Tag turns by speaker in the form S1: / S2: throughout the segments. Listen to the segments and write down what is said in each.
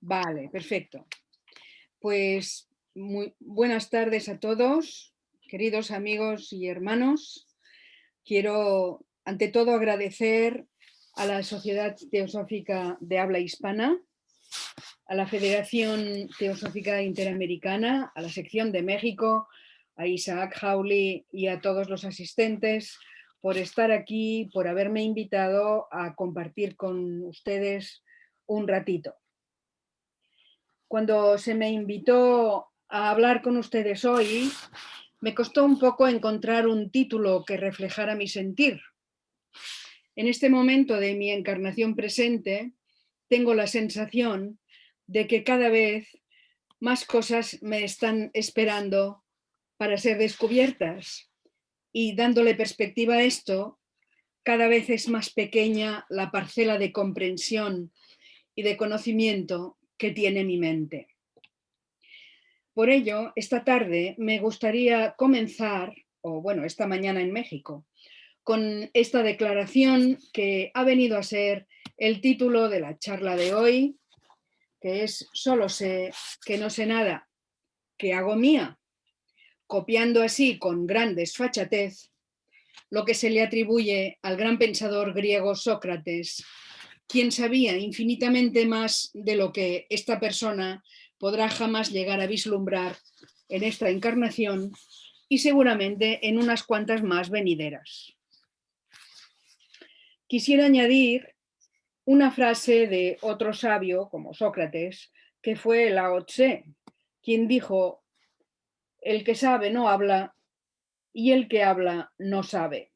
S1: Vale, perfecto. Pues muy buenas tardes a todos, queridos amigos y hermanos. Quiero, ante todo, agradecer a la Sociedad Teosófica de Habla Hispana, a la Federación Teosófica Interamericana, a la sección de México, a Isaac Hawley y a todos los asistentes por estar aquí, por haberme invitado a compartir con ustedes un ratito. Cuando se me invitó a hablar con ustedes hoy, me costó un poco encontrar un título que reflejara mi sentir. En este momento de mi encarnación presente, tengo la sensación de que cada vez más cosas me están esperando para ser descubiertas, y dándole perspectiva a esto, cada vez es más pequeña la parcela de comprensión y de conocimiento que tiene mi mente. Por ello, esta tarde me gustaría comenzar, o bueno, esta mañana en México, con esta declaración que ha venido a ser el título de la charla de hoy, que es "Solo sé que no sé nada, que hago mía", copiando así con gran desfachatez lo que se le atribuye al gran pensador griego Sócrates, quien sabía infinitamente más de lo que esta persona podrá jamás llegar a vislumbrar en esta encarnación y seguramente en unas cuantas más venideras. Quisiera añadir una frase de otro sabio como Sócrates, que fue Lao Tse, quien dijo: "El que sabe no habla y el que habla no sabe".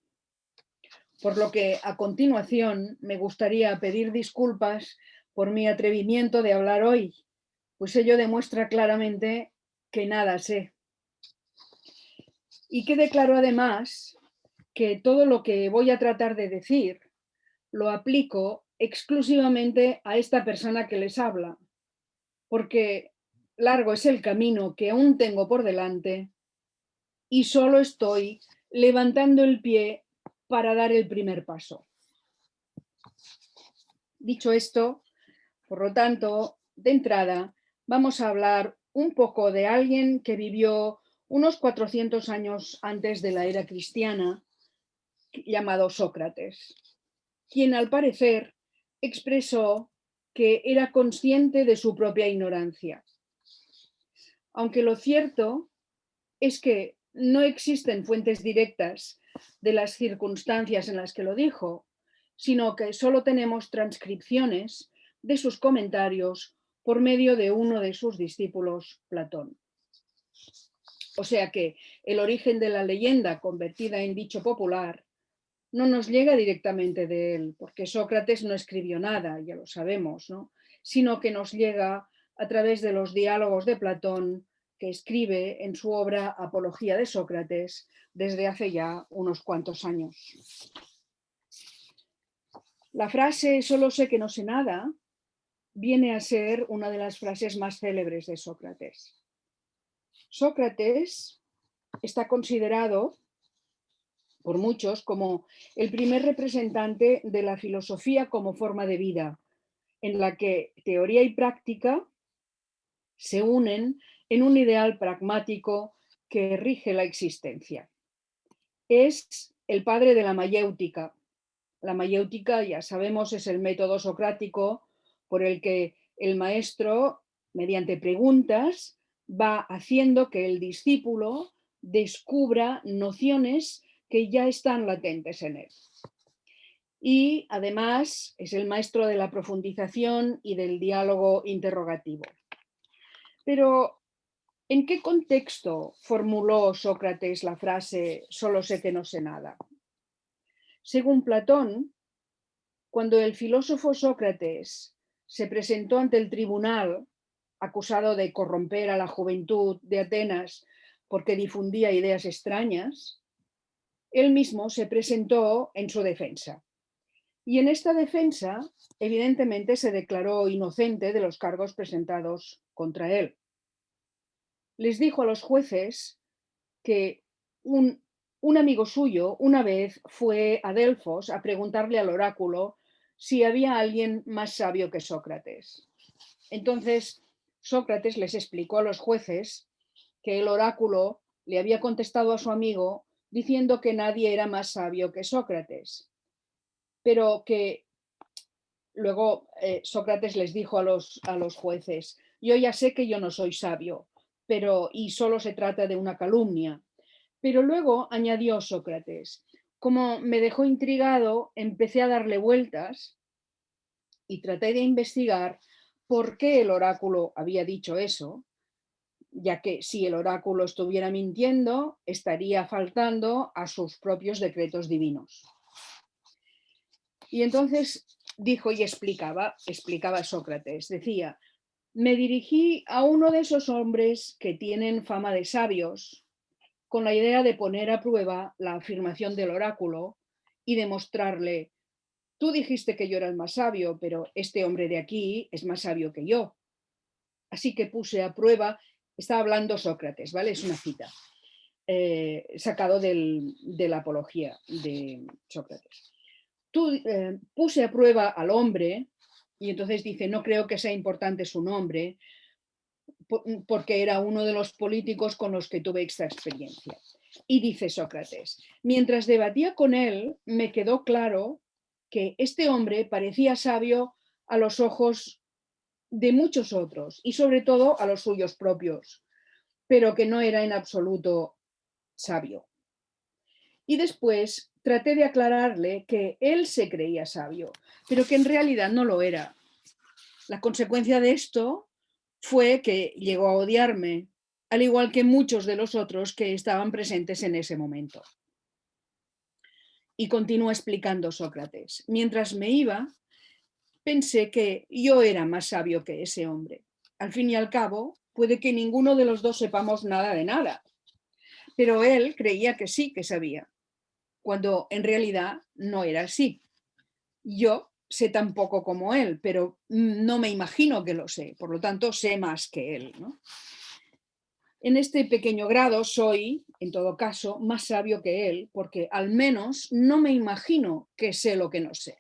S1: Por lo que a continuación me gustaría pedir disculpas por mi atrevimiento de hablar hoy, pues ello demuestra claramente que nada sé. Y que declaro además que todo lo que voy a tratar de decir lo aplico exclusivamente a esta persona que les habla, porque largo es el camino que aún tengo por delante y solo estoy levantando el pie para dar el primer paso. Dicho esto, por lo tanto, de entrada, vamos a hablar un poco de alguien que vivió unos 400 años antes de la era cristiana, llamado Sócrates, quien al parecer expresó que era consciente de su propia ignorancia. Aunque lo cierto es que no existen fuentes directas de las circunstancias en las que lo dijo, sino que solo tenemos transcripciones de sus comentarios por medio de uno de sus discípulos, Platón. O sea que el origen de la leyenda convertida en dicho popular no nos llega directamente de él, porque Sócrates no escribió nada, ya lo sabemos, ¿no? Sino que nos llega a través de los diálogos de Platón, que escribe en su obra Apología de Sócrates desde hace ya unos cuantos años. La frase "solo sé que no sé nada" viene a ser una de las frases más célebres de Sócrates. Sócrates está considerado por muchos como el primer representante de la filosofía como forma de vida, en la que teoría y práctica se unen en un ideal pragmático que rige la existencia. Es el padre de la mayéutica. La mayéutica, ya sabemos, es el método socrático por el que el maestro, mediante preguntas, va haciendo que el discípulo descubra nociones que ya están latentes en él. Y además es el maestro de la profundización y del diálogo interrogativo. Pero, ¿en qué contexto formuló Sócrates la frase "solo sé que no sé nada"? Según Platón, cuando el filósofo Sócrates se presentó ante el tribunal acusado de corromper a la juventud de Atenas porque difundía ideas extrañas, él mismo se presentó en su defensa. Y en esta defensa, evidentemente, se declaró inocente de los cargos presentados contra él. Les dijo a los jueces que un amigo suyo una vez fue a Delfos a preguntarle al oráculo si había alguien más sabio que Sócrates. Entonces Sócrates les explicó a los jueces que el oráculo le había contestado a su amigo diciendo que nadie era más sabio que Sócrates, pero que luego Sócrates les dijo a los jueces: yo ya sé que yo no soy sabio, y solo se trata de una calumnia. Pero luego añadió Sócrates: como me dejó intrigado, empecé a darle vueltas y traté de investigar por qué el oráculo había dicho eso, ya que si el oráculo estuviera mintiendo, estaría faltando a sus propios decretos divinos. Y entonces dijo y explicaba Sócrates, decía: me dirigí a uno de esos hombres que tienen fama de sabios, con la idea de poner a prueba la afirmación del oráculo y demostrarle: tú dijiste que yo era el más sabio, pero este hombre de aquí es más sabio que yo. Así que puse a prueba, está hablando Sócrates, ¿vale? Es una cita, sacado de la apología de Sócrates. Puse a prueba al hombre, y entonces dice: no creo que sea importante su nombre, porque era uno de los políticos con los que tuve esta experiencia. Y dice Sócrates: mientras debatía con él, me quedó claro que este hombre parecía sabio a los ojos de muchos otros y sobre todo a los suyos propios, pero que no era en absoluto sabio. Y después traté de aclararle que él se creía sabio, pero que en realidad no lo era. La consecuencia de esto fue que llegó a odiarme, al igual que muchos de los otros que estaban presentes en ese momento. Y continúa explicando Sócrates: mientras me iba, pensé que yo era más sabio que ese hombre. Al fin y al cabo, puede que ninguno de los dos sepamos nada de nada, pero él creía que sí que sabía, cuando en realidad no era así. Yo sé tan poco como él, pero no me imagino que lo sé, por lo tanto sé más que él, ¿no? En este pequeño grado soy, en todo caso, más sabio que él, porque al menos no me imagino que sé lo que no sé.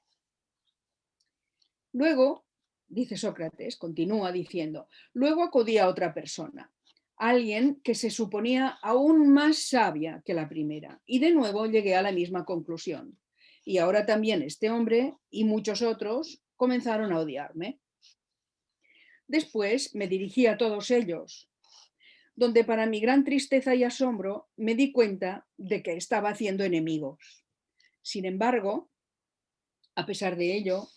S1: Luego, dice Sócrates, continúa diciendo, luego acudí a otra persona, alguien que se suponía aún más sabia que la primera, y de nuevo llegué a la misma conclusión. Y ahora también este hombre y muchos otros comenzaron a odiarme. Después me dirigí a todos ellos, donde para mi gran tristeza y asombro me di cuenta de que estaba haciendo enemigos. Sin embargo, a pesar de ello,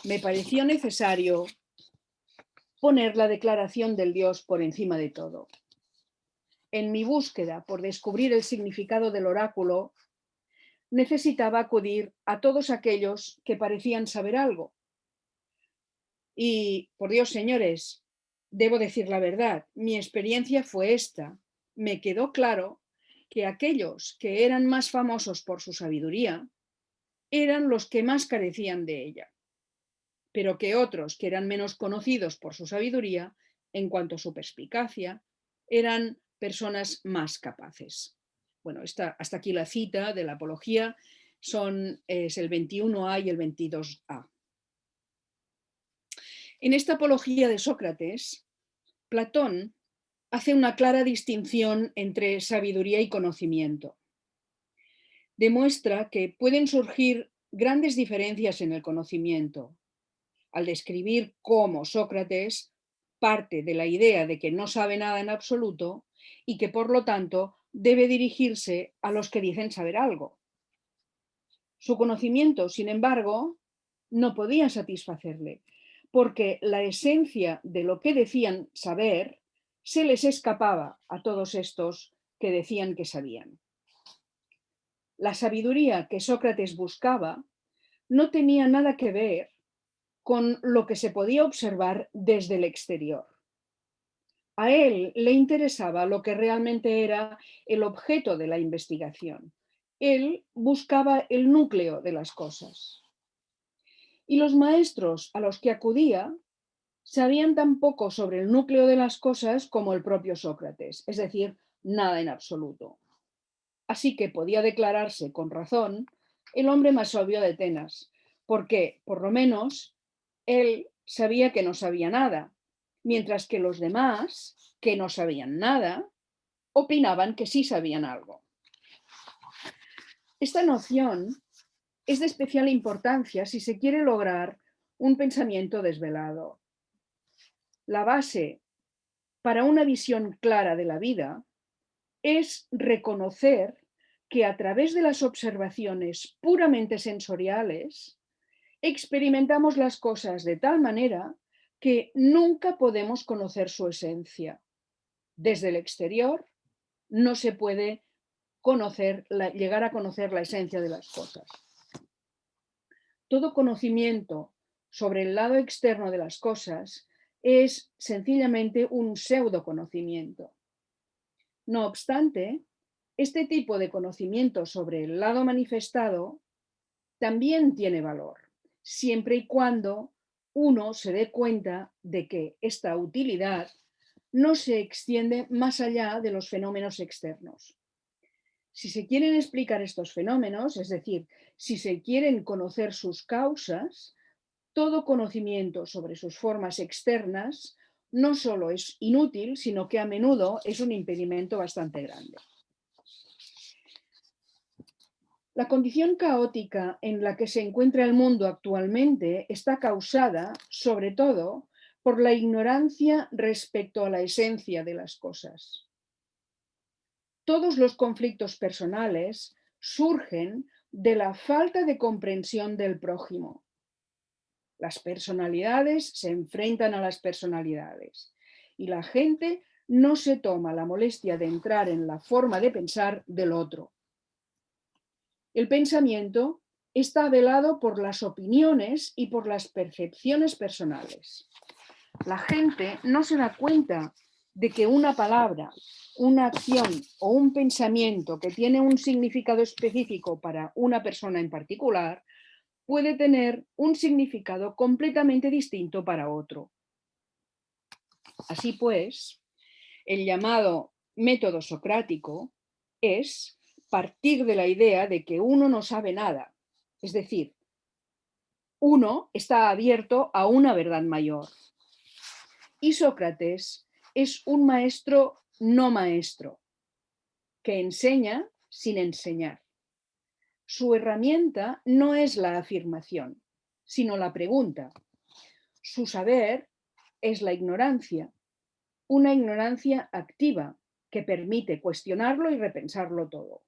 S1: me pareció necesario poner la declaración del Dios por encima de todo. En mi búsqueda por descubrir el significado del oráculo, necesitaba acudir a todos aquellos que parecían saber algo. Y, por Dios, señores, debo decir la verdad, mi experiencia fue esta. Me quedó claro que aquellos que eran más famosos por su sabiduría eran los que más carecían de ella, pero que otros que eran menos conocidos por su sabiduría, en cuanto a su perspicacia, eran personas más capaces. Bueno, hasta aquí la cita de la apología, es el 21a y el 22a. En esta apología de Sócrates, Platón hace una clara distinción entre sabiduría y conocimiento. Demuestra que pueden surgir grandes diferencias en el conocimiento, al describir cómo Sócrates parte de la idea de que no sabe nada en absoluto y que por lo tanto debe dirigirse a los que dicen saber algo. Su conocimiento, sin embargo, no podía satisfacerle, porque la esencia de lo que decían saber se les escapaba a todos estos que decían que sabían. La sabiduría que Sócrates buscaba no tenía nada que ver con lo que se podía observar desde el exterior. A él le interesaba lo que realmente era el objeto de la investigación. Él buscaba el núcleo de las cosas. Y los maestros a los que acudía sabían tan poco sobre el núcleo de las cosas como el propio Sócrates, es decir, nada en absoluto. Así que podía declararse con razón el hombre más sabio de Atenas, porque, por lo menos, él sabía que no sabía nada, mientras que los demás, que no sabían nada, opinaban que sí sabían algo. Esta noción es de especial importancia si se quiere lograr un pensamiento desvelado. La base para una visión clara de la vida es reconocer que a través de las observaciones puramente sensoriales experimentamos las cosas de tal manera que nunca podemos conocer su esencia. Desde el exterior no se puede llegar a conocer la esencia de las cosas. Todo conocimiento sobre el lado externo de las cosas es sencillamente un pseudoconocimiento. No obstante, este tipo de conocimiento sobre el lado manifestado también tiene valor, siempre y cuando uno se dé cuenta de que esta utilidad no se extiende más allá de los fenómenos externos. Si se quieren explicar estos fenómenos, es decir, si se quieren conocer sus causas, todo conocimiento sobre sus formas externas no solo es inútil, sino que a menudo es un impedimento bastante grande. La condición caótica en la que se encuentra el mundo actualmente está causada, sobre todo, por la ignorancia respecto a la esencia de las cosas. Todos los conflictos personales surgen de la falta de comprensión del prójimo. Las personalidades se enfrentan a las personalidades y la gente no se toma la molestia de entrar en la forma de pensar del otro. El pensamiento está velado por las opiniones y por las percepciones personales. La gente no se da cuenta de que una palabra, una acción o un pensamiento que tiene un significado específico para una persona en particular puede tener un significado completamente distinto para otro. Así pues, el llamado método socrático es partir de la idea de que uno no sabe nada, es decir, uno está abierto a una verdad mayor. Y Sócrates es un maestro no maestro, que enseña sin enseñar. Su herramienta no es la afirmación, sino la pregunta. Su saber es la ignorancia, una ignorancia activa que permite cuestionarlo y repensarlo todo.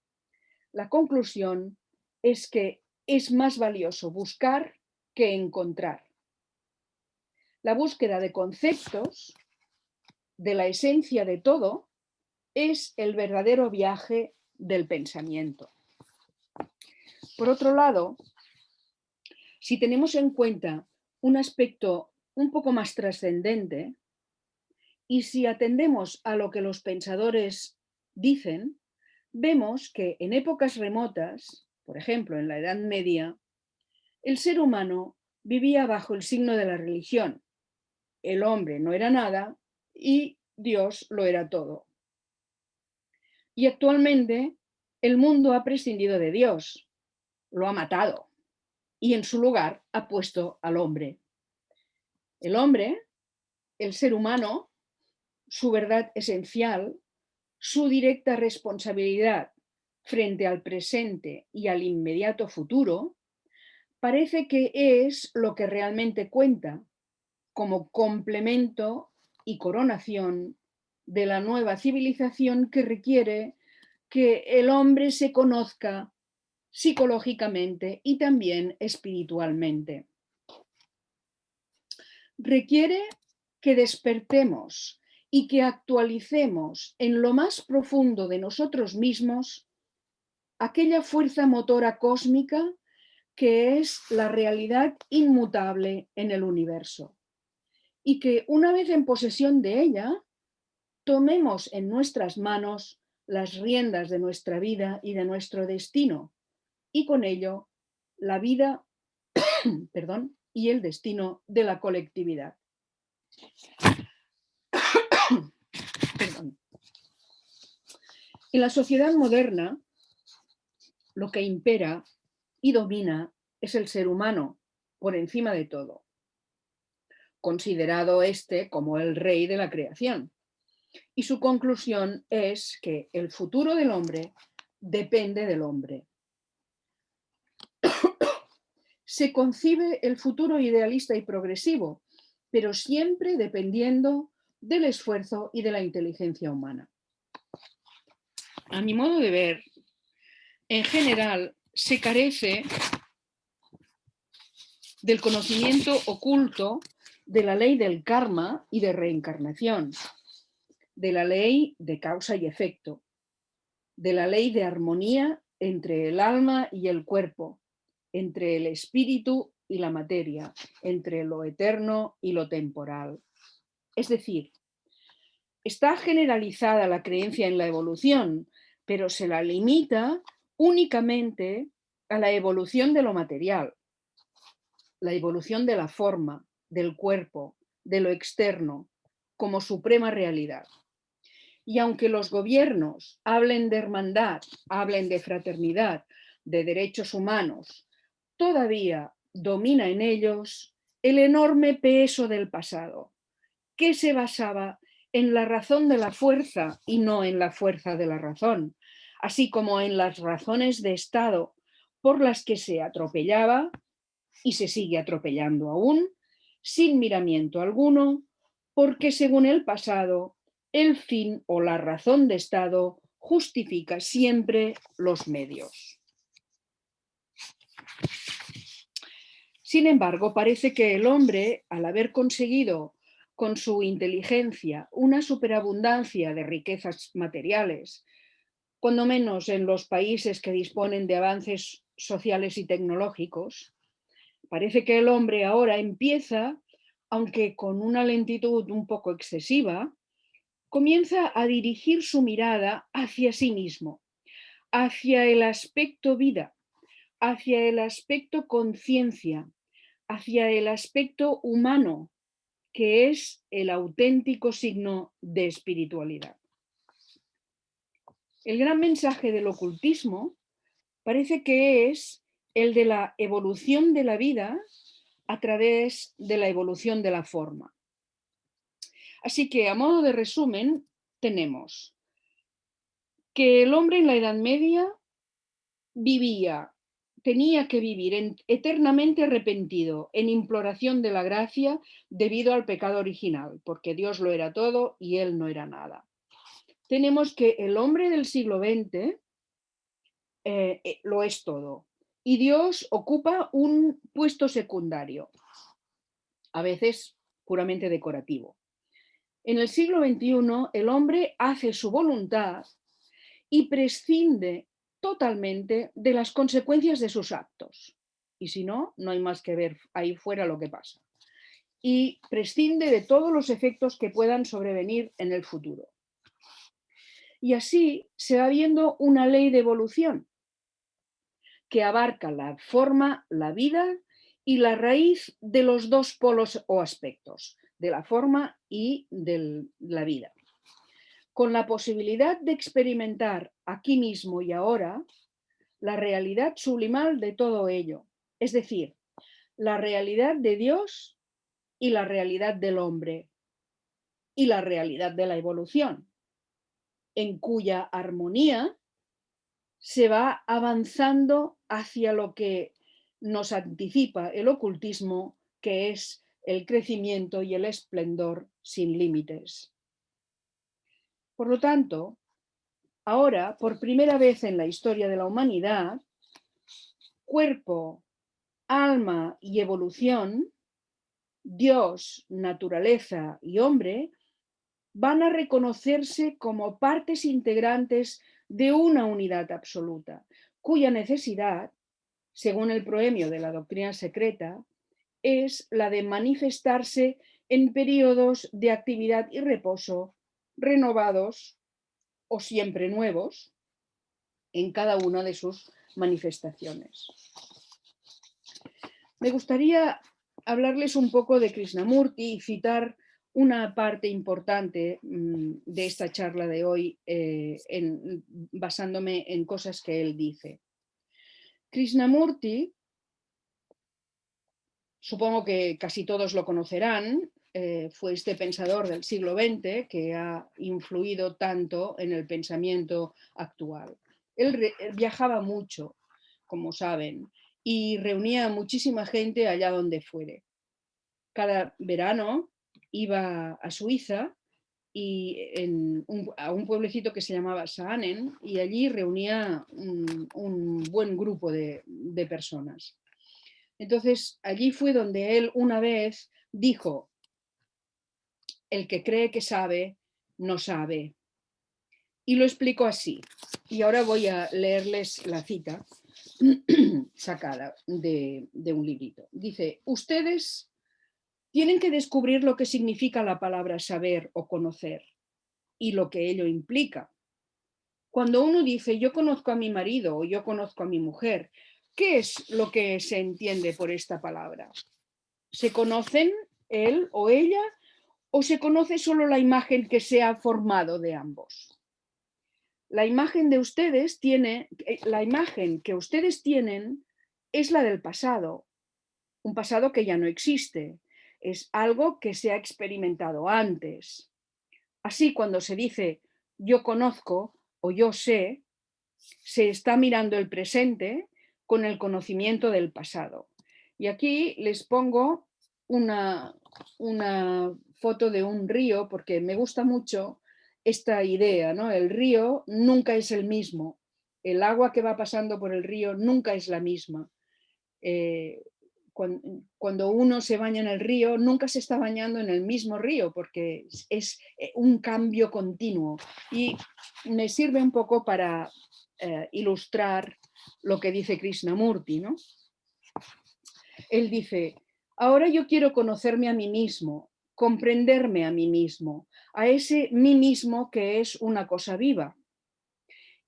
S1: La conclusión es que es más valioso buscar que encontrar. La búsqueda de conceptos, de la esencia de todo, es el verdadero viaje del pensamiento. Por otro lado, si tenemos en cuenta un aspecto un poco más trascendente, y si atendemos a lo que los pensadores dicen, vemos que en épocas remotas, por ejemplo en la Edad Media, el ser humano vivía bajo el signo de la religión. El hombre no era nada y Dios lo era todo. Y actualmente el mundo ha prescindido de Dios, lo ha matado y en su lugar ha puesto al hombre. El hombre, el ser humano, su verdad esencial, su directa responsabilidad frente al presente y al inmediato futuro, parece que es lo que realmente cuenta como complemento y coronación de la nueva civilización que requiere que el hombre se conozca psicológicamente y también espiritualmente. Requiere que despertemos y que actualicemos en lo más profundo de nosotros mismos aquella fuerza motora cósmica que es la realidad inmutable en el universo. Y que una vez en posesión de ella, tomemos en nuestras manos las riendas de nuestra vida y de nuestro destino, y con ello la vida, y el destino de la colectividad. En la sociedad moderna, lo que impera y domina es el ser humano, por encima de todo. considerado este como el rey de la creación. Y su conclusión es que el futuro del hombre depende del hombre. Se concibe el futuro idealista y progresivo, pero siempre dependiendo del esfuerzo y de la inteligencia humana. A mi modo de ver, en general, se carece del conocimiento oculto de la ley del karma y de reencarnación, de la ley de causa y efecto, de la ley de armonía entre el alma y el cuerpo, entre el espíritu y la materia, entre lo eterno y lo temporal. Es decir, está generalizada la creencia en la evolución, pero se la limita únicamente a la evolución de lo material, la evolución de la forma, del cuerpo, de lo externo, como suprema realidad. Y aunque los gobiernos hablen de hermandad, hablen de fraternidad, de derechos humanos, todavía domina en ellos el enorme peso del pasado, que se basaba en la razón de la fuerza y no en la fuerza de la razón, así como en las razones de Estado por las que se atropellaba y se sigue atropellando aún, sin miramiento alguno, porque según el pasado, el fin o la razón de Estado justifica siempre los medios. Sin embargo, parece que el hombre, al haber conseguido con su inteligencia una superabundancia de riquezas materiales, cuando menos en los países que disponen de avances sociales y tecnológicos, parece que el hombre ahora empieza, aunque con una lentitud un poco excesiva, comienza a dirigir su mirada hacia sí mismo, hacia el aspecto vida, hacia el aspecto conciencia, hacia el aspecto humano, que es el auténtico signo de espiritualidad. El gran mensaje del ocultismo parece que es el de la evolución de la vida a través de la evolución de la forma. Así que, a modo de resumen, tenemos que el hombre en la Edad Media tenía que vivir eternamente arrepentido, en imploración de la gracia debido al pecado original, porque Dios lo era todo y él no era nada. Tenemos que el hombre del siglo XX lo es todo y Dios ocupa un puesto secundario, a veces puramente decorativo. En el siglo XXI el hombre hace su voluntad y prescinde totalmente de las consecuencias de sus actos. Y si no, no hay más que ver ahí fuera lo que pasa. Y prescinde de todos los efectos que puedan sobrevenir en el futuro. Y así se va viendo una ley de evolución que abarca la forma, la vida y la raíz de los dos polos o aspectos, de la forma y de la vida, con la posibilidad de experimentar aquí mismo y ahora la realidad sublimal de todo ello, es decir, la realidad de Dios y la realidad del hombre y la realidad de la evolución, en cuya armonía se va avanzando hacia lo que nos anticipa el ocultismo, que es el crecimiento y el esplendor sin límites. Por lo tanto, ahora, por primera vez en la historia de la humanidad, cuerpo, alma y evolución, Dios, naturaleza y hombre, van a reconocerse como partes integrantes de una unidad absoluta, cuya necesidad, según el proemio de la doctrina secreta, es la de manifestarse en periodos de actividad y reposo renovados o siempre nuevos en cada una de sus manifestaciones. Me gustaría hablarles un poco de Krishnamurti y citar una parte importante de esta charla de hoy basándome en cosas que él dice. Krishnamurti Supongo que casi todos lo conocerán. Fue este pensador del siglo XX que ha influido tanto en el pensamiento actual. Él viajaba mucho, como saben, y reunía a muchísima gente allá donde fuere. Cada verano iba a Suiza y a un pueblecito que se llamaba Saanen, y allí reunía un buen grupo de personas. Entonces, allí fue donde él una vez dijo: el que cree que sabe, no sabe. Y lo explicó así. Y ahora voy a leerles la cita sacada de un librito. Dice: ustedes tienen que descubrir lo que significa la palabra saber o conocer y lo que ello implica. Cuando uno dice yo conozco a mi marido o yo conozco a mi mujer, ¿qué es lo que se entiende por esta palabra? ¿Se conocen él o ella o se conoce solo la imagen que se ha formado de ambos? La imagen la imagen que ustedes tienen es la del pasado, un pasado que ya no existe, es algo que se ha experimentado antes. Así, cuando se dice yo conozco o yo sé, se está mirando el presente con el conocimiento del pasado. Y aquí les pongo una, una foto de un río porque me gusta mucho esta idea, ¿no? El río nunca es el mismo. El agua que va pasando por el río nunca es la misma. Eh, cuando uno se baña en el río, nunca se está bañando en el mismo río porque es un cambio continuo. Y me sirve un poco para ilustrar lo que dice Krishnamurti, ¿no? Él dice: ahora yo quiero conocerme a mí mismo, comprenderme a mí mismo, a ese mí mismo que es una cosa viva.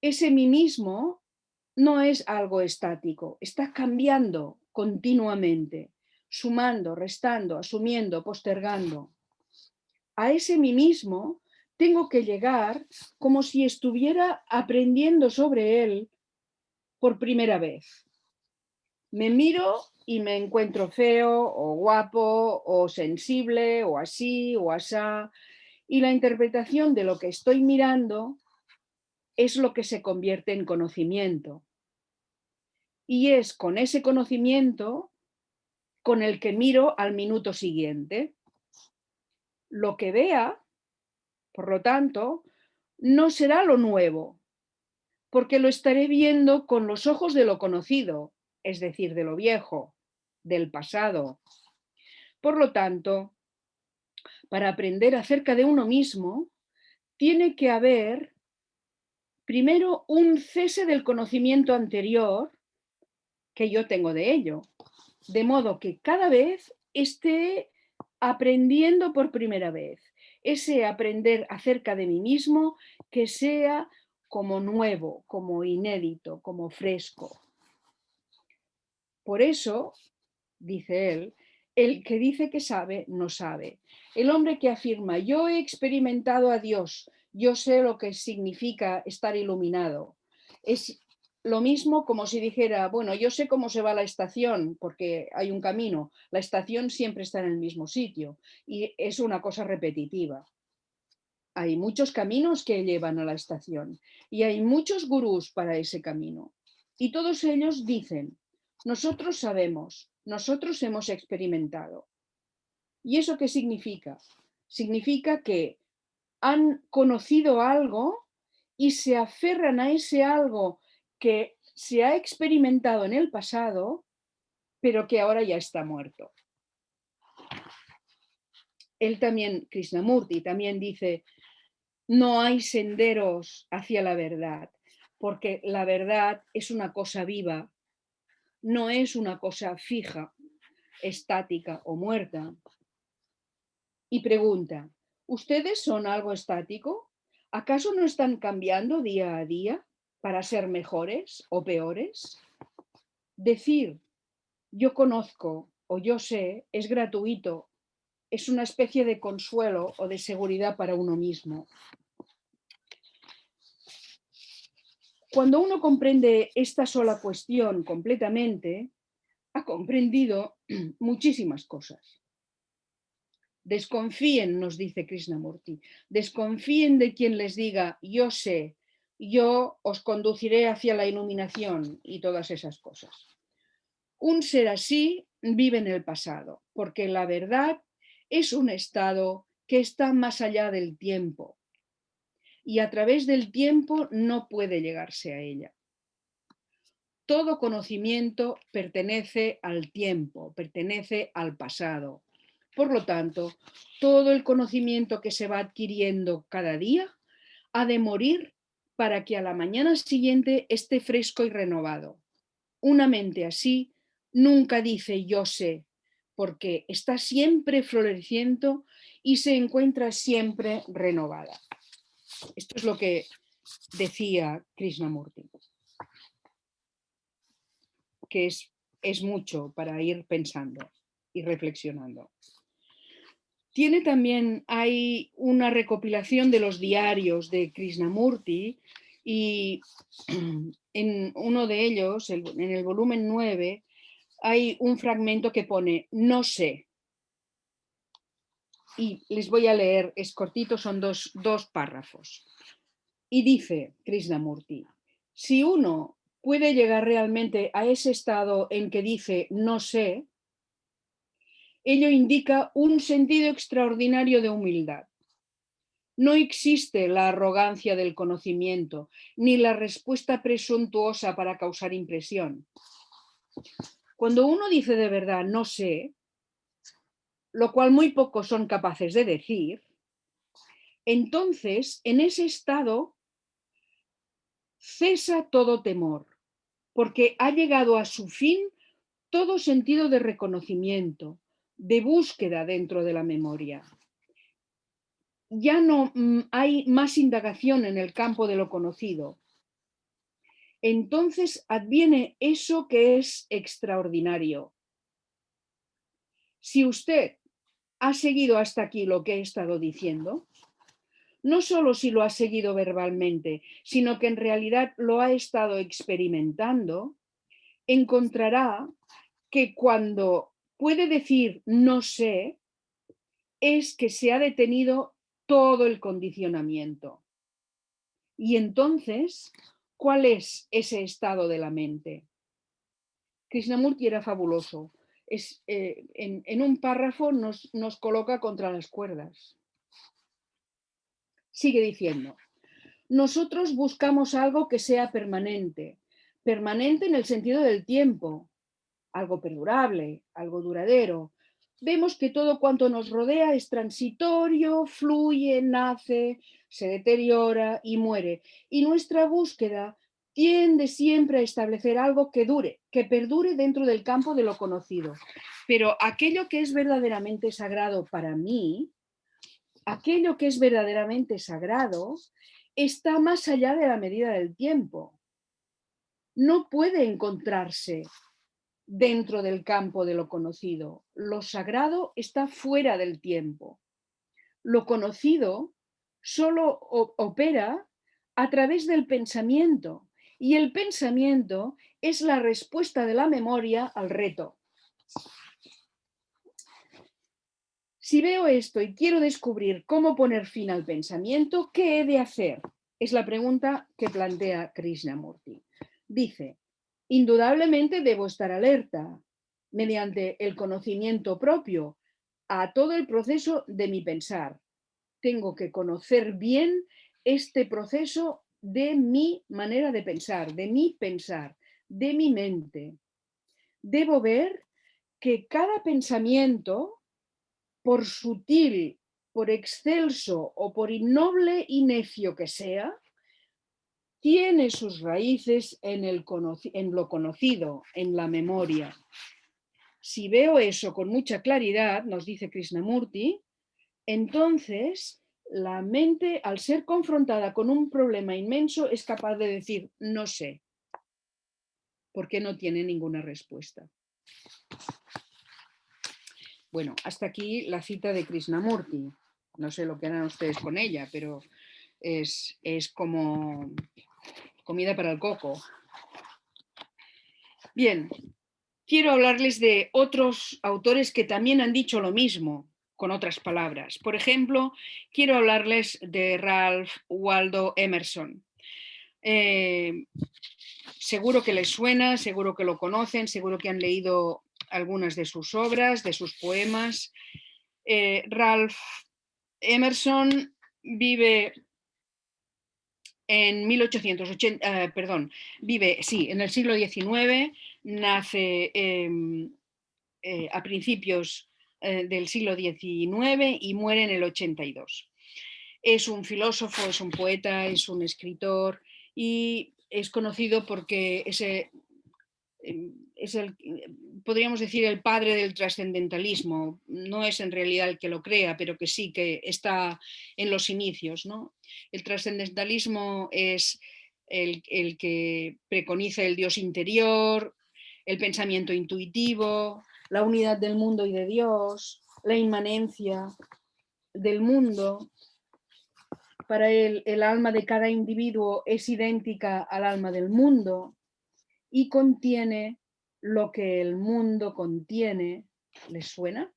S1: Ese mí mismo no es algo estático, está cambiando continuamente, sumando, restando, asumiendo, postergando. A ese mí mismo tengo que llegar como si estuviera aprendiendo sobre él por primera vez. Me miro y me encuentro feo o guapo o sensible o así o asá, y la interpretación de lo que estoy mirando es lo que se convierte en conocimiento. Y es con ese conocimiento con el que miro al minuto siguiente. Lo que vea, por lo tanto, no será lo nuevo, porque lo estaré viendo con los ojos de lo conocido, es decir, de lo viejo, del pasado. Por lo tanto, para aprender acerca de uno mismo, tiene que haber primero un cese del conocimiento anterior que yo tengo de ello, de modo que cada vez esté aprendiendo por primera vez, ese aprender acerca de mí mismo que sea como nuevo, como inédito, como fresco. Por eso, dice él, el que dice que sabe, no sabe. El hombre que afirma yo he experimentado a Dios, yo sé lo que significa estar iluminado, es lo mismo como si dijera, bueno, yo sé cómo se va a la estación porque hay un camino, la estación siempre está en el mismo sitio y es una cosa repetitiva. Hay muchos caminos que llevan a la estación y hay muchos gurús para ese camino. Y todos ellos dicen, nosotros sabemos, nosotros hemos experimentado. ¿Y eso qué significa? Significa que han conocido algo y se aferran a ese algo que se ha experimentado en el pasado, pero que ahora ya está muerto. Él también, Krishnamurti, también dice, no hay senderos hacia la verdad, porque la verdad es una cosa viva, no es una cosa fija, estática o muerta. Y pregunta, ¿ustedes son algo estático? ¿Acaso no están cambiando día a día para ser mejores o peores? Decir yo conozco o yo sé es gratuito, es una especie de consuelo o de seguridad para uno mismo. Cuando uno comprende esta sola cuestión completamente, ha comprendido muchísimas cosas. Desconfíen, nos dice Krishnamurti, desconfíen de quien les diga yo sé, yo os conduciré hacia la iluminación y todas esas cosas. Un ser así vive en el pasado, porque la verdad es un estado que está más allá del tiempo y a través del tiempo no puede llegarse a ella. Todo conocimiento pertenece al tiempo, pertenece al pasado. Por lo tanto, todo el conocimiento que se va adquiriendo cada día ha de morir para que a la mañana siguiente esté fresco y renovado. Una mente así nunca dice yo sé, porque está siempre floreciendo y se encuentra siempre renovada. Esto es lo que decía Krishnamurti, que es mucho para ir pensando y reflexionando. Hay una recopilación de los diarios de Krishnamurti y en uno de ellos, en el volumen 9, hay un fragmento que pone no sé. Y les voy a leer, es cortito, son dos párrafos. Y dice Krishnamurti, si uno puede llegar realmente a ese estado en que dice no sé, ello indica un sentido extraordinario de humildad. No existe la arrogancia del conocimiento, ni la respuesta presuntuosa para causar impresión. Cuando uno dice de verdad no sé, lo cual muy pocos son capaces de decir, entonces en ese estado cesa todo temor, porque ha llegado a su fin todo sentido de reconocimiento, de búsqueda dentro de la memoria. Ya no hay más indagación en el campo de lo conocido. Entonces adviene eso que es extraordinario. Si usted ha seguido hasta aquí lo que he estado diciendo, no solo si lo ha seguido verbalmente, sino que en realidad lo ha estado experimentando, encontrará que cuando puede decir no sé, es que se ha detenido todo el condicionamiento. Y entonces, ¿cuál es ese estado de la mente? Krishnamurti era fabuloso. En un párrafo nos coloca contra las cuerdas. Sigue diciendo, nosotros buscamos algo que sea permanente, permanente en el sentido del tiempo, algo perdurable, algo duradero. Vemos que todo cuanto nos rodea es transitorio, fluye, nace, se deteriora y muere. Y nuestra búsqueda tiende siempre a establecer algo que dure, que perdure dentro del campo de lo conocido. Pero aquello que es verdaderamente sagrado para mí, aquello que es verdaderamente sagrado, está más allá de la medida del tiempo. No puede encontrarse dentro del campo de lo conocido. Lo sagrado está fuera del tiempo. Lo conocido solo opera a través del pensamiento y el pensamiento es la respuesta de la memoria al reto. Si veo esto y quiero descubrir cómo poner fin al pensamiento, ¿qué he de hacer? Es la pregunta que plantea Krishnamurti. Dice, indudablemente debo estar alerta mediante el conocimiento propio a todo el proceso de mi pensar. Tengo que conocer bien este proceso de mi manera de pensar, de mi mente. Debo ver que cada pensamiento, por sutil, por excelso o por innoble y necio que sea, tiene sus raíces en lo conocido, en la memoria. Si veo eso con mucha claridad, nos dice Krishnamurti, entonces la mente, al ser confrontada con un problema inmenso, es capaz de decir no sé, porque no tiene ninguna respuesta. Bueno, hasta aquí la cita de Krishnamurti. No sé lo que harán ustedes con ella, pero es como comida para el coco. Bien, quiero hablarles de otros autores que también han dicho lo mismo, con otras palabras. Por ejemplo, quiero hablarles de Ralph Waldo Emerson. Seguro que les suena, seguro que lo conocen, seguro que han leído algunas de sus obras, de sus poemas. Ralph Emerson vive en 1880, vive, sí, en el siglo XIX, nace a principios del siglo XIX y muere en el 82. Es un filósofo, es un poeta, es un escritor y es conocido porque es el, podríamos decir, el padre del trascendentalismo. No es en realidad el que lo crea, pero que sí que está en los inicios, ¿no? El trascendentalismo es el que preconiza el Dios interior, el pensamiento intuitivo, la unidad del mundo y de Dios, la inmanencia del mundo. Para él, el alma de cada individuo es idéntica al alma del mundo y contiene lo que el mundo contiene. ¿Les suena?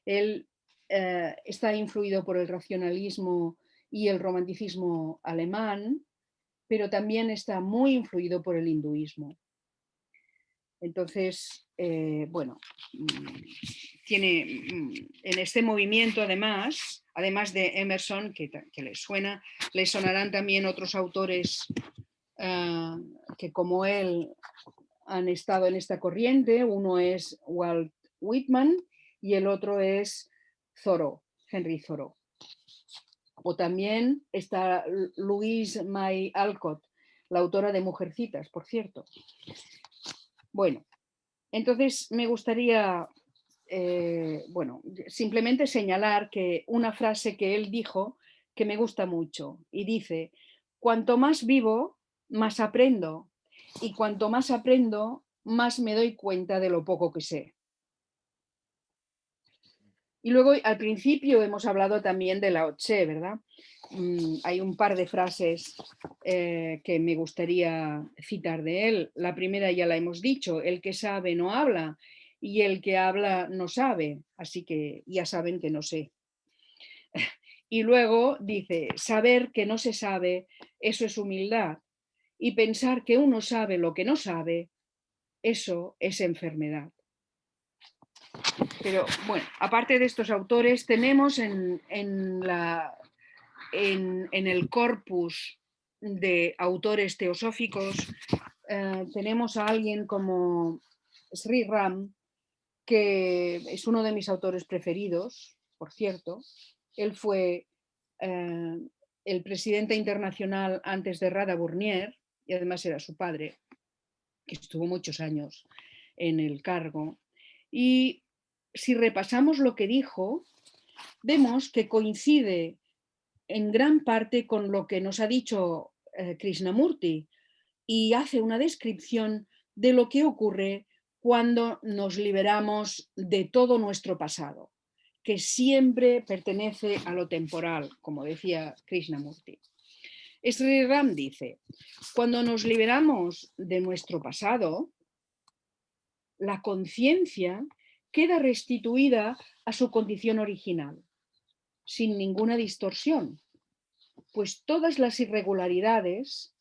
S1: Él está influido por el racionalismo y el romanticismo alemán, pero también está muy influido por el hinduismo. Entonces, bueno, tiene en este movimiento además de Emerson, que les suena, les sonarán también otros autores que como él han estado en esta corriente. Uno es Walt Whitman y el otro es Thoreau, Henry Thoreau. O también está Louise May Alcott, la autora de Mujercitas, por cierto. Bueno, entonces me gustaría bueno, simplemente señalar que una frase que él dijo que me gusta mucho y dice: cuanto más vivo, más aprendo, y cuanto más aprendo, más me doy cuenta de lo poco que sé. Y luego al principio hemos hablado también de Lao Tse, ¿verdad? Hay un par de frases que me gustaría citar de él. La primera ya la hemos dicho: el que sabe no habla y el que habla no sabe, así que ya saben que no sé. Y luego dice: saber que no se sabe, eso es humildad, y pensar que uno sabe lo que no sabe, eso es enfermedad. Pero bueno, aparte de estos autores, tenemos en el corpus de autores teosóficos, tenemos a alguien como Sri Ram, que es uno de mis autores preferidos, por cierto. Él fue el presidente internacional antes de Radha Burnier, y además era su padre, que estuvo muchos años en el cargo. Y si repasamos lo que dijo, vemos que coincide en gran parte con lo que nos ha dicho Krishnamurti, y hace una descripción de lo que ocurre cuando nos liberamos de todo nuestro pasado, que siempre pertenece a lo temporal, como decía Krishnamurti. Sri Ram dice: cuando nos liberamos de nuestro pasado, la conciencia queda restituida a su condición original, sin ninguna distorsión, pues todas las irregularidades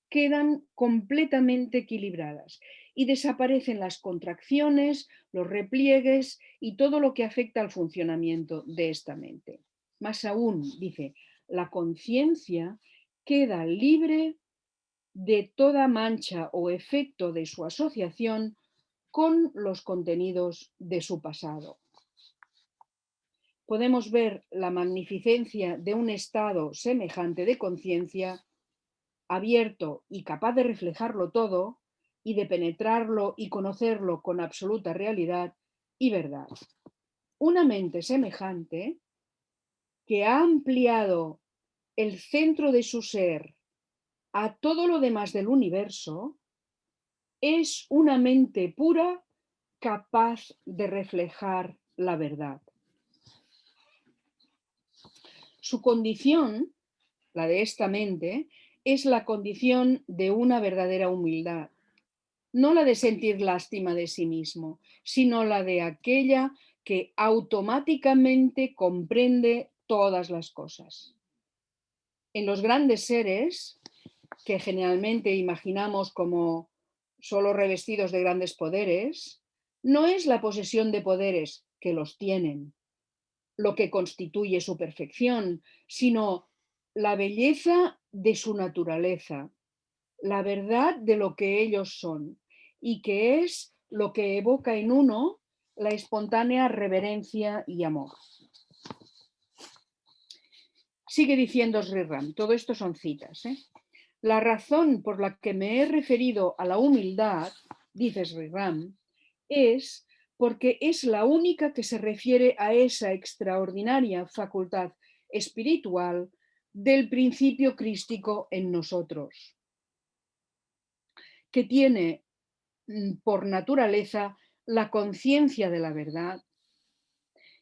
S1: quedan completamente equilibradas y desaparecen las contracciones, los repliegues y todo lo que afecta al funcionamiento de esta mente. Más aún, dice, la conciencia queda libre de toda mancha o efecto de su asociación con los contenidos de su pasado. Podemos ver la magnificencia de un estado semejante de conciencia, abierto y capaz de reflejarlo todo y de penetrarlo y conocerlo con absoluta realidad y verdad. Una mente semejante que ha ampliado el centro de su ser a todo lo demás del universo es una mente pura capaz de reflejar la verdad. Su condición, la de esta mente, es la condición de una verdadera humildad. no la de sentir lástima de sí mismo, sino la de aquella que automáticamente comprende todas las cosas. En los grandes seres, que generalmente imaginamos como solo revestidos de grandes poderes, no es la posesión de poderes, que los tienen, lo que constituye su perfección, sino la belleza de su naturaleza, la verdad de lo que ellos son, y que es lo que evoca en uno la espontánea reverencia y amor. Sigue diciendo Sri Ram, todo esto son citas. La razón por la que me he referido a la humildad, dice Sri Ram, es porque es la única que se refiere a esa extraordinaria facultad espiritual del principio crístico en nosotros, que tiene por naturaleza la conciencia de la verdad.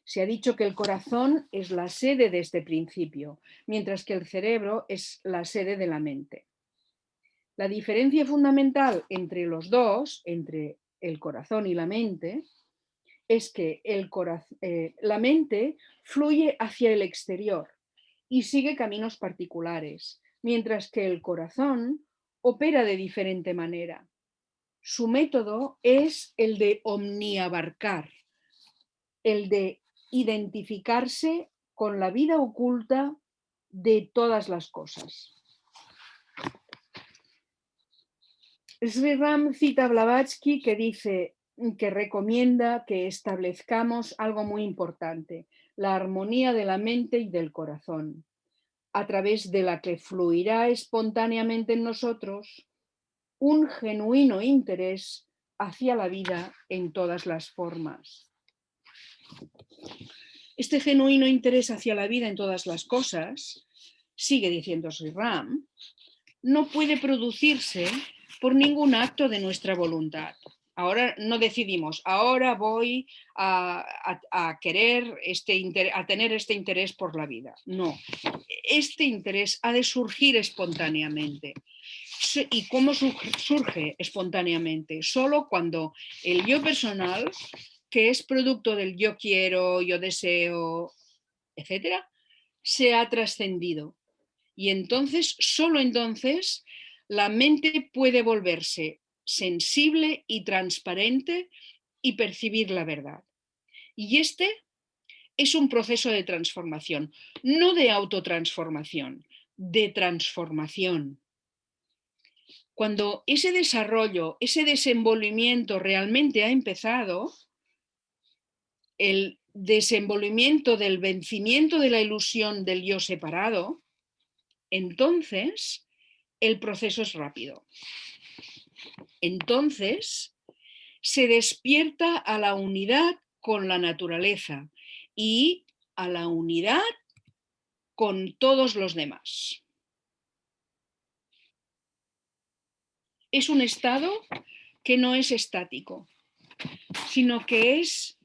S1: Se ha dicho que el corazón es la sede de este principio, mientras que el cerebro es la sede de la mente. La diferencia fundamental entre los dos, entre el corazón y la mente, es que la mente fluye hacia el exterior y sigue caminos particulares, mientras que el corazón opera de diferente manera. Su método es el de omniabarcar, el de identificarse con la vida oculta de todas las cosas. Sri Ram cita a Blavatsky, que dice que recomienda que establezcamos algo muy importante, la armonía de la mente y del corazón, a través de la que fluirá espontáneamente en nosotros un genuino interés hacia la vida en todas las formas. Este genuino interés hacia la vida en todas las cosas, sigue diciendo Sri Ram, no puede producirse por ningún acto de nuestra voluntad. Ahora no decidimos, ahora voy a querer a tener este interés por la vida. No, este interés ha de surgir espontáneamente. ¿Y cómo surge espontáneamente? Solo cuando el yo personal, que es producto del yo quiero, yo deseo, etcétera, se ha trascendido. Y entonces, solo entonces, la mente puede volverse sensible y transparente y percibir la verdad. Y este es un proceso de transformación, no de autotransformación, de transformación. Cuando ese desarrollo, ese desenvolvimiento realmente ha empezado, el desenvolvimiento del vencimiento de la ilusión del yo separado, entonces el proceso es rápido. Entonces se despierta a la unidad con la naturaleza y a la unidad con todos los demás. Es un estado que no es estático, sino que es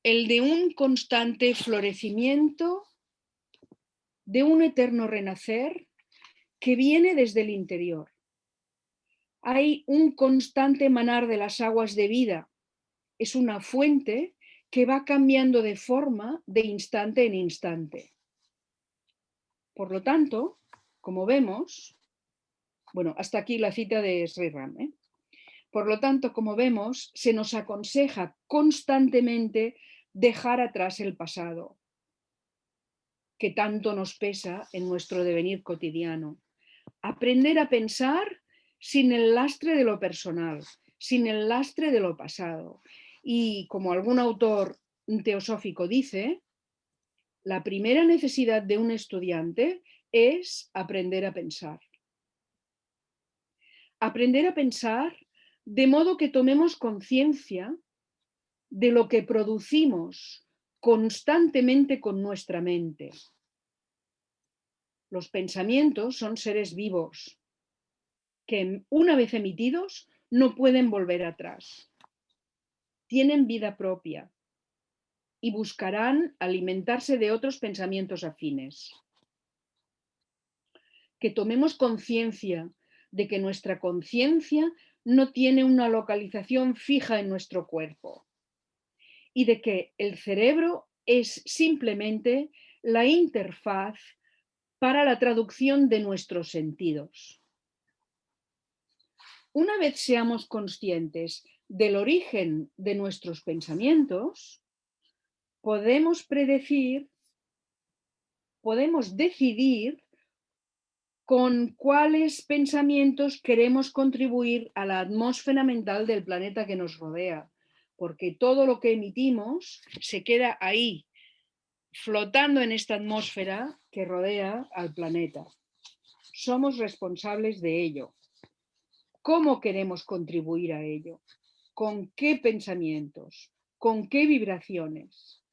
S1: el de un constante florecimiento, de un eterno renacer que viene desde el interior. Hay un constante emanar de las aguas de vida. Es una fuente que va cambiando de forma de instante en instante. Por lo tanto, como vemos, bueno, hasta aquí la cita de Sri Ram. Por lo tanto, como vemos, se nos aconseja constantemente dejar atrás el pasado, que tanto nos pesa en nuestro devenir cotidiano. Aprender a pensar sin el lastre de lo personal, sin el lastre de lo pasado. Y como algún autor teosófico dice, la primera necesidad de un estudiante es aprender a pensar. Aprender a pensar de modo que tomemos conciencia de lo que producimos constantemente con nuestra mente. Los pensamientos son seres vivos que una vez emitidos no pueden volver atrás. Tienen vida propia y buscarán alimentarse de otros pensamientos afines. Que tomemos conciencia de que nuestra conciencia no tiene una localización fija en nuestro cuerpo y de que el cerebro es simplemente la interfaz para la traducción de nuestros sentidos. Una vez seamos conscientes del origen de nuestros pensamientos, podemos decidir con cuáles pensamientos queremos contribuir a la atmósfera mental del planeta que nos rodea, porque todo lo que emitimos se queda ahí, flotando en esta atmósfera que rodea al planeta. Somos responsables de ello. ¿Cómo queremos contribuir a ello? ¿Con qué pensamientos? ¿Con qué vibraciones?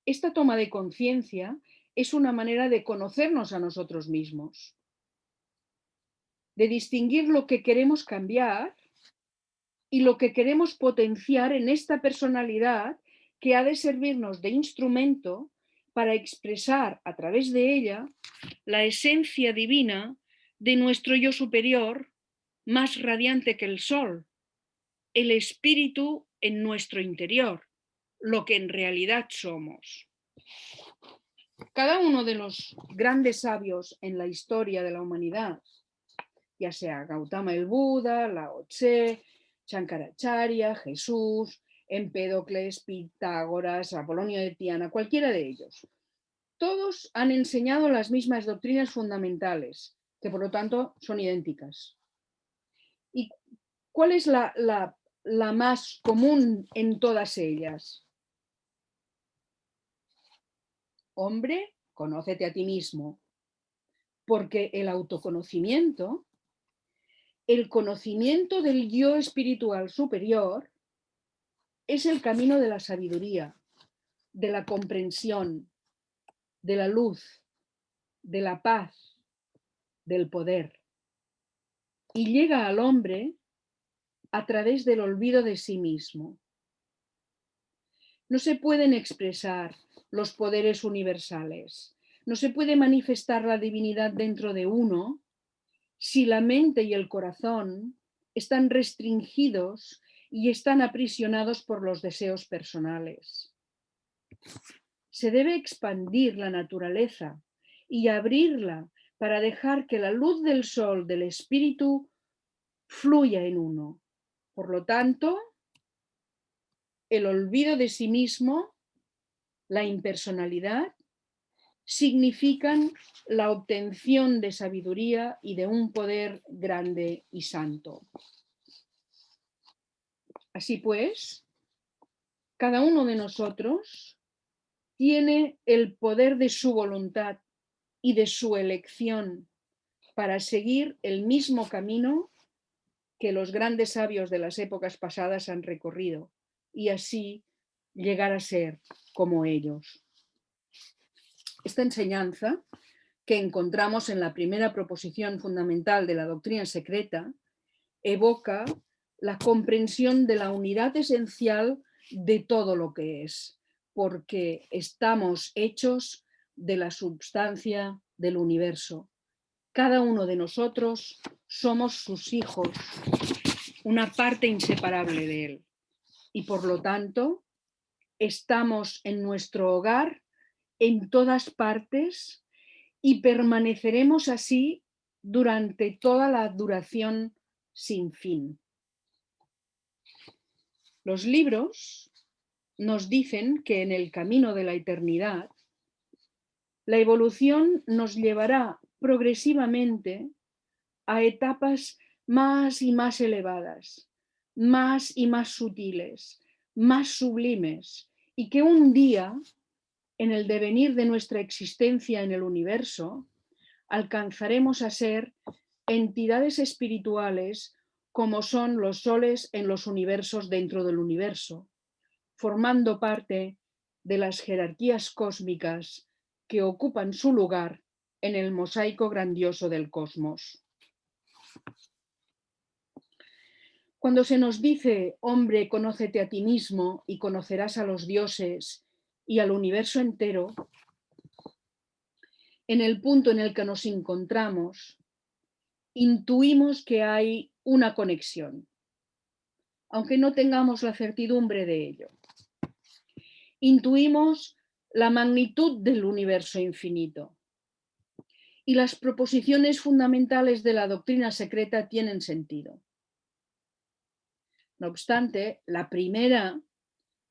S1: Esta toma de conciencia es una manera de conocernos a nosotros mismos, de distinguir lo que queremos cambiar y lo que queremos potenciar en esta personalidad que ha de servirnos de instrumento para expresar a través de ella la esencia divina de nuestro yo superior, más radiante que el sol, el espíritu en nuestro interior, lo que en realidad somos. Cada uno de los grandes sabios en la historia de la humanidad, ya sea Gautama el Buda, Lao Tse, Shankaracharya, Jesús, Empédocles, Pitágoras, Apolonio de Tiana, cualquiera de ellos, todos han enseñado las mismas doctrinas fundamentales, que por lo tanto son idénticas. ¿Y cuál es la más común en todas ellas? Hombre, conócete a ti mismo, porque el autoconocimiento, el conocimiento del yo espiritual superior, es el camino de la sabiduría, de la comprensión, de la luz, de la paz, del poder. Y llega al hombre a través del olvido de sí mismo. No se pueden expresar los poderes universales, no se puede manifestar la divinidad dentro de uno si la mente y el corazón están restringidos y están aprisionados por los deseos personales. Se debe expandir la naturaleza y abrirla para dejar que la luz del sol del espíritu fluya en uno. Por lo tanto, el olvido de sí mismo, la impersonalidad, significan la obtención de sabiduría y de un poder grande y santo. Así pues, cada uno de nosotros tiene el poder de su voluntad y de su elección para seguir el mismo camino que los grandes sabios de las épocas pasadas han recorrido y así llegar a ser como ellos. Esta enseñanza que encontramos en la primera proposición fundamental de la doctrina secreta evoca la comprensión de la unidad esencial de todo lo que es, porque estamos hechos de la substancia del universo. Cada uno de nosotros somos sus hijos, una parte inseparable de él. Y por lo tanto, estamos en nuestro hogar en todas partes y permaneceremos así durante toda la duración sin fin. Los libros nos dicen que en el camino de la eternidad, la evolución nos llevará progresivamente a etapas más y más elevadas, más y más sutiles, más sublimes, y que un día, en el devenir de nuestra existencia en el universo, alcanzaremos a ser entidades espirituales como son los soles en los universos dentro del universo, formando parte de las jerarquías cósmicas que ocupan su lugar en el mosaico grandioso del cosmos. Cuando se nos dice, hombre, conócete a ti mismo y conocerás a los dioses y al universo entero, en el punto en el que nos encontramos, intuimos que hay una conexión, aunque no tengamos la certidumbre de ello. Intuimos la magnitud del universo infinito y las proposiciones fundamentales de la doctrina secreta tienen sentido. No obstante, la primera,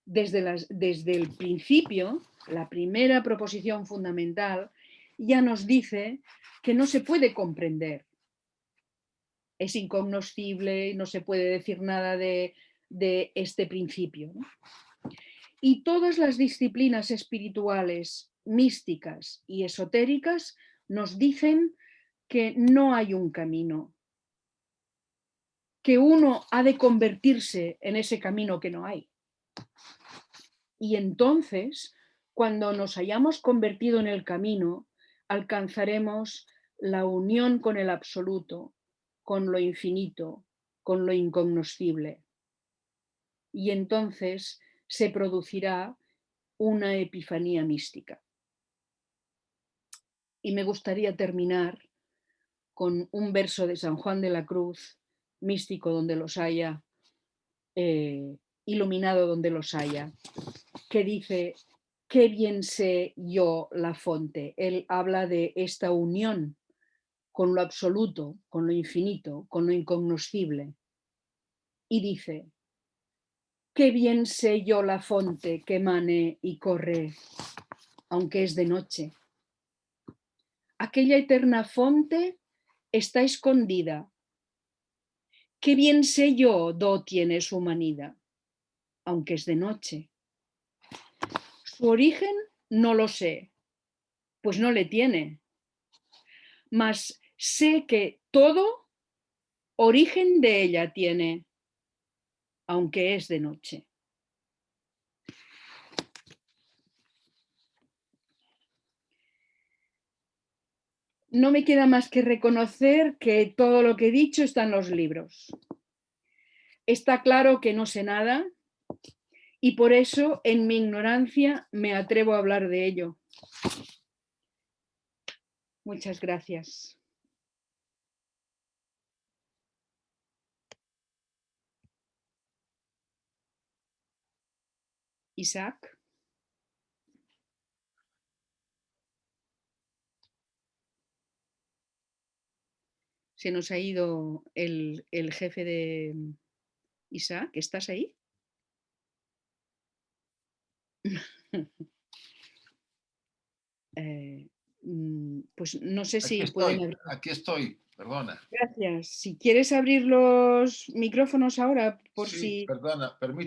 S1: desde el principio, la primera proposición fundamental ya nos dice que no se puede comprender. Es incognoscible, no se puede decir nada de este principio, ¿no? Y todas las disciplinas espirituales, místicas y esotéricas nos dicen que no hay un camino, que uno ha de convertirse en ese camino que no hay. Y entonces, cuando nos hayamos convertido en el camino, alcanzaremos la unión con el absoluto, con lo infinito, con lo incognoscible. Y entonces se producirá una epifanía mística. Y me gustaría terminar con un verso de San Juan de la Cruz, místico donde los haya, iluminado donde los haya, que dice: qué bien sé yo la fonte. Él habla de esta unión con lo absoluto, con lo infinito, con lo incognoscible. Y dice: qué bien sé yo la fonte que mane y corre, aunque es de noche. Aquella eterna fonte está escondida. Qué bien sé yo do tiene su manida, aunque es de noche. Su origen no lo sé, pues no le tiene. Mas sé que todo origen de ella tiene, aunque es de noche. No me queda más que reconocer que todo lo que he dicho está en los libros. Está claro que no sé nada y por eso, en mi ignorancia, me atrevo a hablar de ello. Muchas gracias. Isaac. Se nos ha ido el jefe de Isaac. ¿Estás ahí? Pues no sé si pueden abrir.
S2: Aquí estoy, perdona.
S1: Gracias. Si quieres abrir los micrófonos ahora, por
S2: Sí,
S1: si...
S2: perdona, permíteme.